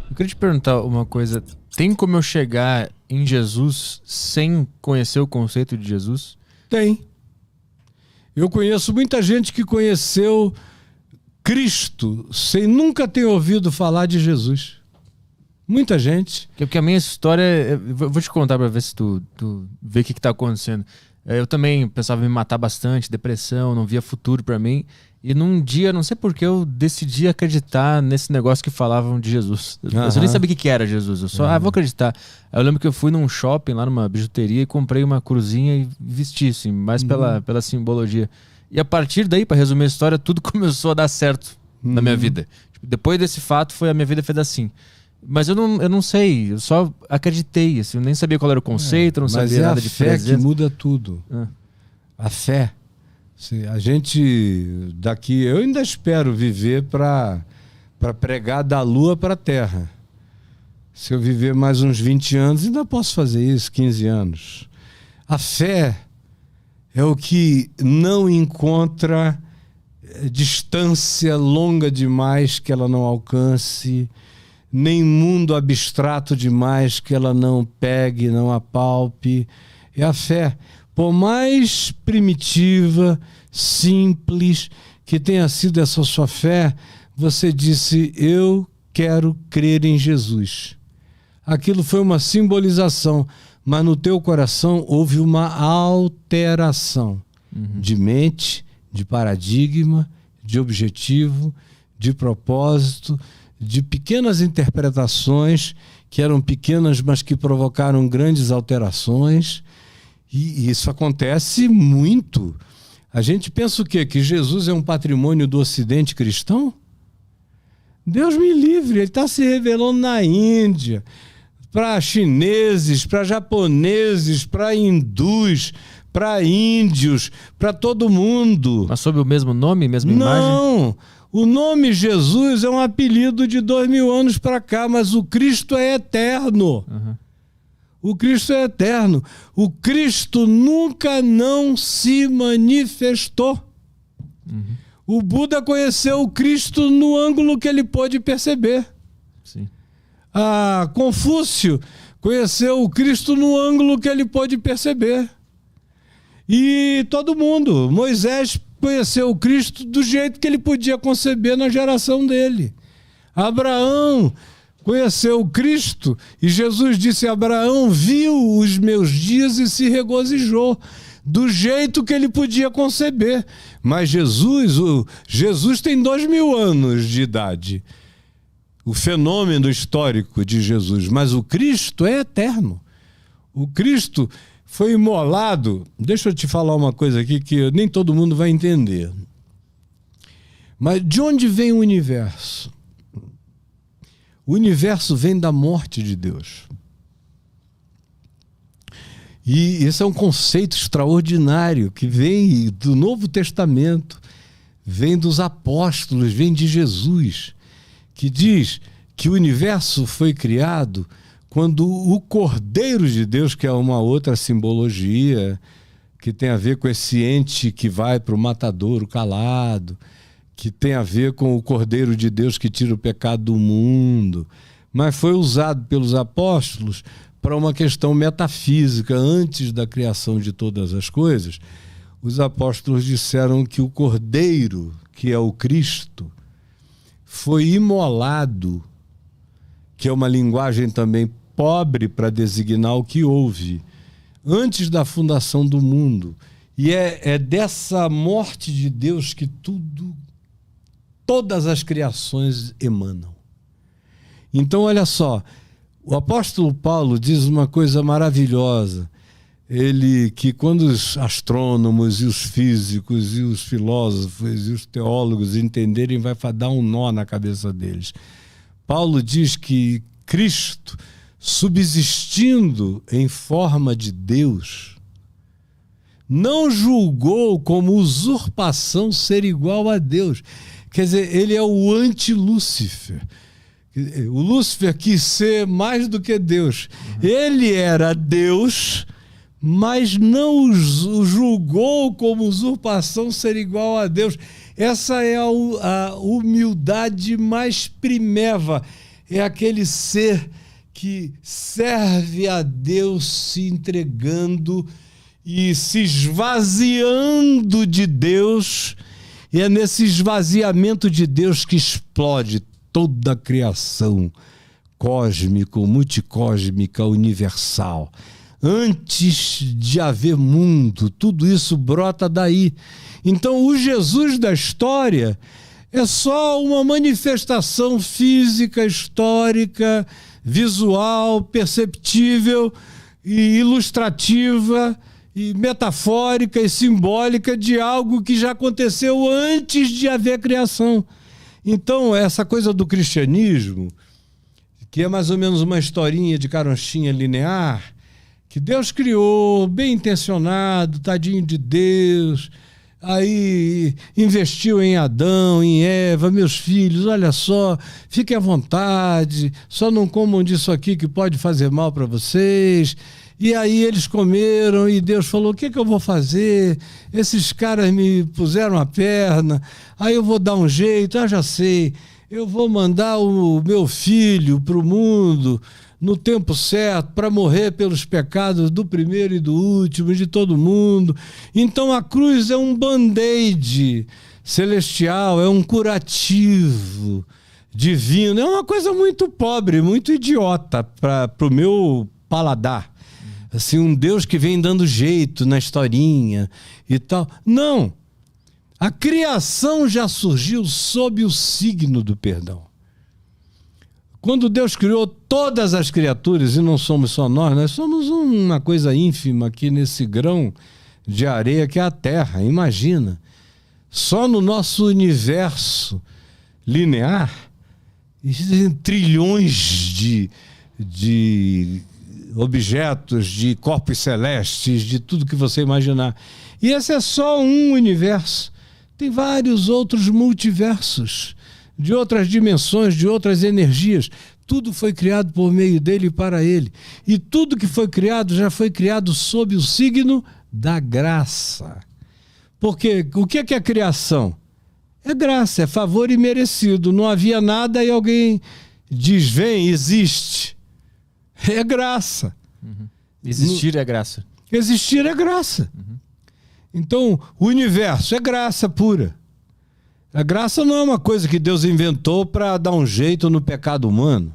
Eu queria te perguntar uma coisa. Tem como eu chegar em Jesus sem conhecer o conceito de Jesus? Tem. Eu conheço muita gente que conheceu Cristo sem nunca ter ouvido falar de Jesus. Muita gente. Porque a minha história... Vou te contar pra ver se tu vê o que tá acontecendo. Eu também pensava em me matar bastante, depressão, não via futuro pra mim. E num dia, não sei porquê, eu decidi acreditar nesse negócio que falavam de Jesus. Eu nem sabia o que era Jesus. Eu só, vou acreditar. Aí eu lembro que eu fui num shopping, lá numa bijuteria, e comprei uma cruzinha e vesti, assim, mais pela simbologia. E a partir daí, pra resumir a história, tudo começou a dar certo na minha vida. Tipo, depois desse fato, a minha vida fez assim. Mas eu não sei, eu só acreditei, assim, eu nem sabia qual era o conceito, não sabia nada de fé que muda tudo. A fé. A gente daqui, eu ainda espero viver para pregar da lua para a terra. Se eu viver mais uns 20 anos, ainda posso fazer isso, 15 anos. A fé é o que não encontra distância longa demais que ela não alcance, nem mundo abstrato demais que ela não pegue, não apalpe. É a fé. Por mais primitiva, simples que tenha sido essa sua fé, você disse, eu quero crer em Jesus. Aquilo foi uma simbolização, mas no teu coração houve uma alteração de mente, de paradigma, de objetivo, de propósito, de pequenas interpretações que eram pequenas, mas que provocaram grandes alterações. E isso acontece muito. A gente pensa o quê? Que Jesus é um patrimônio do Ocidente cristão? Deus me livre, ele está se revelando na Índia, para chineses, para japoneses, para hindus, para índios, para todo mundo. Mas sob o mesmo nome, mesma imagem? Não, o nome Jesus é um apelido de 2000 anos para cá, mas o Cristo é eterno. O Cristo é eterno. O Cristo nunca não se manifestou. O Buda conheceu o Cristo no ângulo que ele pôde perceber. Sim. Confúcio conheceu o Cristo no ângulo que ele pôde perceber. E todo mundo. Moisés conheceu o Cristo do jeito que ele podia conceber na geração dele. Abraão conheceu o Cristo e Jesus disse, Abraão viu os meus dias e se regozijou, do jeito que ele podia conceber. Mas Jesus tem 2000 anos de idade, o fenômeno histórico de Jesus, mas o Cristo é eterno. O Cristo foi imolado. Deixa eu te falar uma coisa aqui que nem todo mundo vai entender. Mas de onde vem o universo? O universo vem da morte de Deus. E esse é um conceito extraordinário que vem do Novo Testamento, vem dos apóstolos, vem de Jesus, que diz que o universo foi criado quando o Cordeiro de Deus, que é uma outra simbologia, que tem a ver com esse ente que vai para o matadouro calado, que tem a ver com o Cordeiro de Deus que tira o pecado do mundo, mas foi usado pelos apóstolos para uma questão metafísica. Antes da criação de todas as coisas, os apóstolos disseram que o Cordeiro, que é o Cristo, foi imolado, que é uma linguagem também pobre para designar o que houve, antes da fundação do mundo. E é dessa morte de Deus que todas as criações emanam. Então, olha só, o apóstolo Paulo diz uma coisa maravilhosa. Ele, que quando os astrônomos e os físicos e os filósofos e os teólogos entenderem, vai dar um nó na cabeça deles. Paulo diz que Cristo, subsistindo em forma de Deus, não julgou como usurpação ser igual a Deus. Quer dizer, ele é o anti-Lúcifer. O Lúcifer quis ser mais do que Deus. Ele era Deus, mas não o julgou como usurpação ser igual a Deus. Essa é a humildade mais primeva. é aquele ser que serve a Deus se entregando e se esvaziando de Deus. E é nesse esvaziamento de Deus que explode toda a criação cósmica, multicósmica, universal. Antes de haver mundo, tudo isso brota daí. Então, o Jesus da história é só uma manifestação física, histórica, visual, perceptível e ilustrativa e metafórica e simbólica de algo que já aconteceu antes de haver criação. Então, essa coisa do cristianismo, que é mais ou menos uma historinha de caronchinha linear, que Deus criou, bem intencionado, tadinho de Deus, aí investiu em Adão, em Eva, meus filhos, olha só, fiquem à vontade, só não comam disso aqui que pode fazer mal para vocês. E aí eles comeram e Deus falou, o que eu vou fazer? Esses caras me puseram a perna, aí eu vou dar um jeito, já sei, eu vou mandar o meu filho para o mundo no tempo certo, para morrer pelos pecados do primeiro e do último, de todo mundo. Então a cruz é um band-aid celestial, é um curativo divino, é uma coisa muito pobre, muito idiota para o meu paladar. Assim, um Deus que vem dando jeito na historinha e tal. Não! A criação já surgiu sob o signo do perdão. Quando Deus criou todas as criaturas, e não somos só nós somos uma coisa ínfima aqui nesse grão de areia que é a Terra, imagina. Só no nosso universo linear, existem trilhões de objetos, de corpos celestes, de tudo que você imaginar. E esse é só um universo. Tem vários outros multiversos, de outras dimensões, de outras energias. Tudo foi criado por meio dele e para ele. E tudo que foi criado já foi criado sob o signo da graça. Porque o que é criação? É graça, é favor imerecido. Não havia nada e alguém diz, vem, existe. É graça. Uhum. Existir é graça. Existir é graça. Uhum. Então, o universo é graça pura. A graça não é uma coisa que Deus inventou para dar um jeito no pecado humano.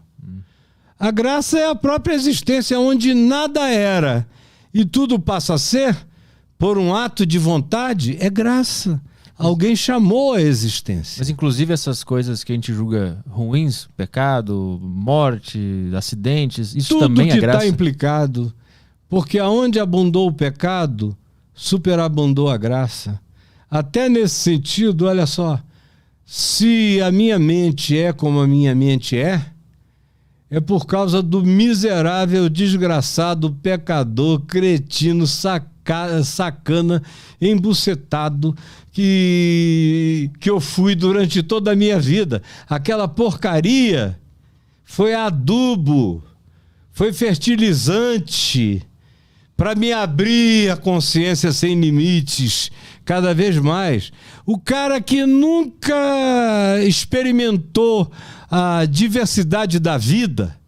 A graça é a própria existência, onde nada era e tudo passa a ser, por um ato de vontade, é graça. Alguém chamou a existência. Mas inclusive essas coisas que a gente julga ruins, pecado, morte, acidentes, isso também é graça. Tudo que está implicado, porque aonde abundou o pecado, superabundou a graça. Até nesse sentido, olha só, se a minha mente é como a minha mente é por causa do miserável, desgraçado, pecador, cretino, sacana, embucetado que eu fui durante toda a minha vida. Aquela porcaria foi adubo, foi fertilizante para me abrir a consciência sem limites cada vez mais. O cara que nunca experimentou a diversidade da vida,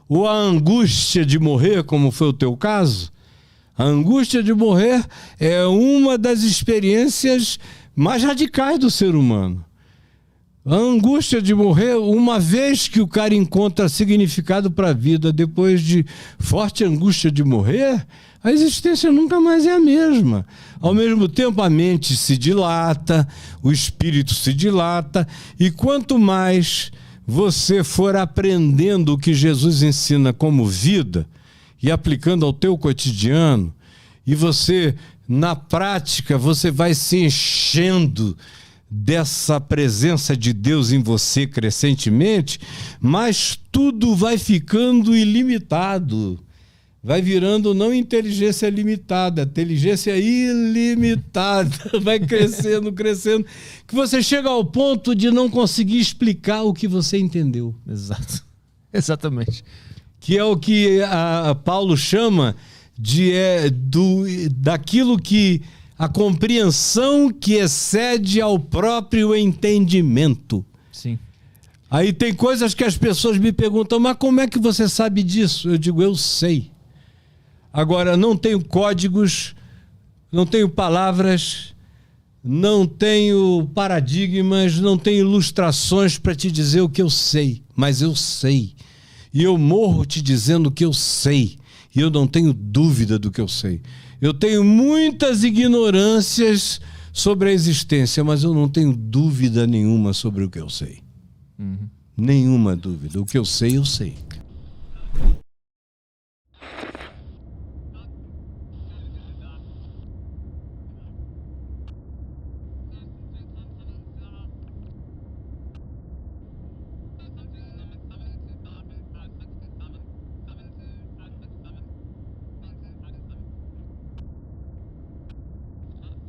ou a angústia de morrer, como foi o teu caso, a angústia de morrer é uma das experiências mais radicais do ser humano. A angústia de morrer, uma vez que o cara encontra significado para a vida, depois de forte angústia de morrer, a existência nunca mais é a mesma. Ao mesmo tempo, a mente se dilata, o espírito se dilata, e quanto mais você for aprendendo o que Jesus ensina como vida e aplicando ao teu cotidiano, e você, na prática, você vai se enchendo dessa presença de Deus em você crescentemente, mas tudo vai ficando ilimitado. Vai virando não inteligência limitada, inteligência ilimitada. Vai crescendo, crescendo, que você chega ao ponto de não conseguir explicar o que você entendeu. Exato. Exatamente. Que é o que Paulo chama daquilo que a compreensão que excede ao próprio entendimento. Sim. Aí tem coisas que as pessoas me perguntam, mas como é que você sabe disso? Eu digo, eu sei. Agora, não tenho códigos, não tenho palavras, não tenho paradigmas, não tenho ilustrações para te dizer o que eu sei, mas eu sei. E eu morro te dizendo o que eu sei. E eu não tenho dúvida do que eu sei. Eu tenho muitas ignorâncias sobre a existência, mas eu não tenho dúvida nenhuma sobre o que eu sei. Nenhuma dúvida. O que eu sei, eu sei.